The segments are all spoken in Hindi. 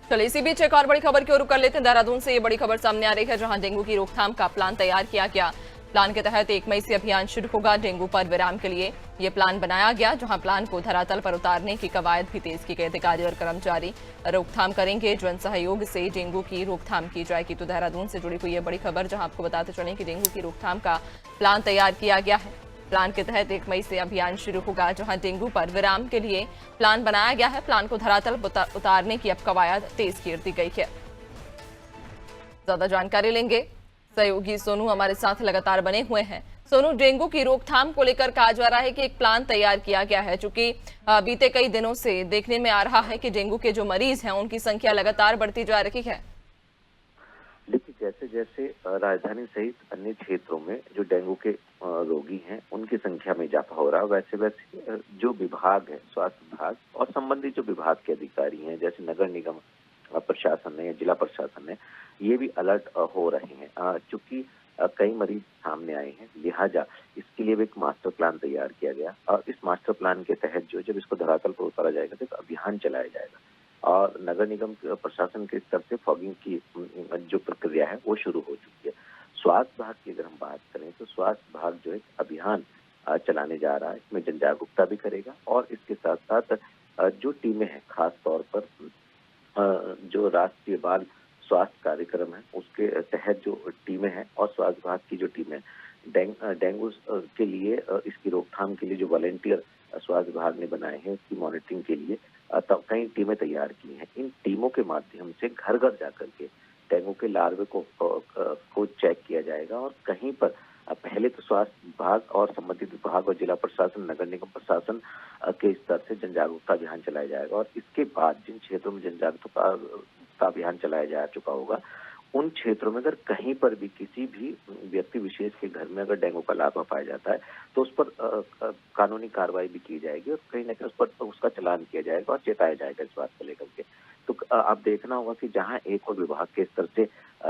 चलिए इसी बीच एक और बड़ी खबर की ओर रुख कर लेते हैं। देहरादून से ये बड़ी खबर सामने आ रही है, जहां डेंगू की रोकथाम का प्लान तैयार किया गया। प्लान के तहत 1 मई से अभियान शुरू होगा। डेंगू पर विराम के लिए ये प्लान बनाया गया, जहां प्लान को धरातल पर उतारने की कवायद भी तेज की गई। अधिकारी और कर्मचारी रोकथाम करेंगे। जन सहयोग से डेंगू की रोकथाम की जाएगी। तो देहरादून से जुड़ी हुई ये बड़ी खबर, जहां आपको बताते चलें कि डेंगू की रोकथाम का प्लान तैयार किया गया है। प्लान के तहत 1 मई से अभियान शुरू होगा, जहां डेंगू पर विराम के लिए प्लान बनाया गया है। प्लान को धरातल उतारने की अब कवायद तेज कर दी गई है। ज्यादा जानकारी लेंगे, सहयोगी सोनू हमारे साथ लगातार बने हुए हैं। सोनू, डेंगू की रोकथाम को लेकर कहा जा रहा है कि एक प्लान तैयार किया गया है, चूंकि बीते कई दिनों से देखने में आ रहा है कि डेंगू के जो मरीज हैं उनकी संख्या लगातार बढ़ती जा रही है। देखिए, जैसे जैसे राजधानी सहित अन्य क्षेत्रों में जो डेंगू के रोगी हैं उनकी संख्या में इजाफा हो रहा है, वैसे वैसे जो विभाग है, स्वास्थ्य विभाग और संबंधित जो विभाग के अधिकारी हैं, जैसे नगर निगम प्रशासन ने या जिला प्रशासन ने, ये भी अलर्ट हो रहे हैं। चूंकि कई मरीज सामने आए हैं, लिहाजा इसके लिए भी एक मास्टर प्लान तैयार किया गया और इस मास्टर प्लान के तहत जो जब इसको धरातल पर उतारा जाएगा तो एक अभियान चलाया जाएगा और नगर निगम प्रशासन के स्तर से फॉगिंग की जो प्रक्रिया है वो शुरू हो चुकी है। स्वास्थ्य विभाग की अगर हम बात करें तो स्वास्थ्य विभाग जो है अभियान चलाने जा रहा है, इसमें जन जागरूकता भी करेगा और इसके साथ साथ जो टीमें हैं, खास तौर पर जो राष्ट्रीय बाल स्वास्थ्य कार्यक्रम है उसके तहत जो टीमें हैं और स्वास्थ्य विभाग की जो टीमें डेंगू के लिए इसकी रोकथाम के लिए जो वॉलेंटियर स्वास्थ्य विभाग ने बनाए हैं उसकी मॉनिटरिंग के लिए तब कई टीमें तैयार की हैं। इन टीमों के माध्यम से घर घर जाकर के डेंगू के लार्वे को चेक किया जाएगा और कहीं पर पहले तो स्वास्थ्य विभाग और संबंधित विभाग और जिला प्रशासन, नगर निगम प्रशासन के स्तर से जन जागरूकता अभियान चलाया जाएगा और इसके बाद जिन क्षेत्रों में जन जागरूकता का अभियान चलाया जा चुका होगा उन क्षेत्रों में अगर कहीं पर भी किसी भी व्यक्ति विशेष के घर में अगर डेंगू का लार्वा पाया जाता है तो उस पर कानूनी कार्रवाई भी की जाएगी और कहीं ना कहीं उस पर उसका चालान किया जाएगा और चेताया जाएगा इस बात को लेकर के। तो आप देखना होगा कि जहां एक और विभाग के स्तर से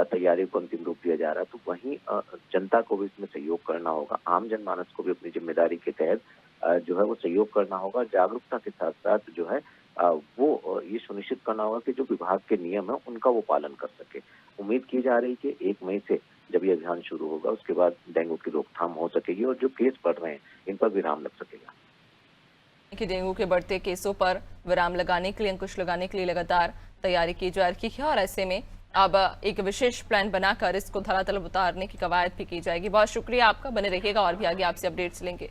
तैयारी को अंतिम रूप दिया जा रहा है तो वहीं जनता को भी इसमें सहयोग करना होगा। आम जनमानस को भी अपनी जिम्मेदारी के तहत जो है वो सहयोग करना होगा। जागरूकता के साथ साथ जो है वो ये सुनिश्चित करना होगा कि जो विभाग के नियम है उनका वो पालन कर सके। उम्मीद की जा रही है कि 1 मई से जब ये अभियान शुरू होगा उसके बाद डेंगू की रोकथाम हो सकेगी और जो केस बढ़ रहे हैं इन पर विराम लग सकेगा। कि डेंगू के बढ़ते केसों पर विराम लगाने के लिए, अंकुश लगाने के लिए लगातार तैयारी की जा रही है और ऐसे में अब एक विशेष प्लान बनाकर इसको धरातल उतारने की कवायद भी की जाएगी। बहुत शुक्रिया आपका, बने रहिएगा और भी आगे आपसे अपडेट्स लेंगे।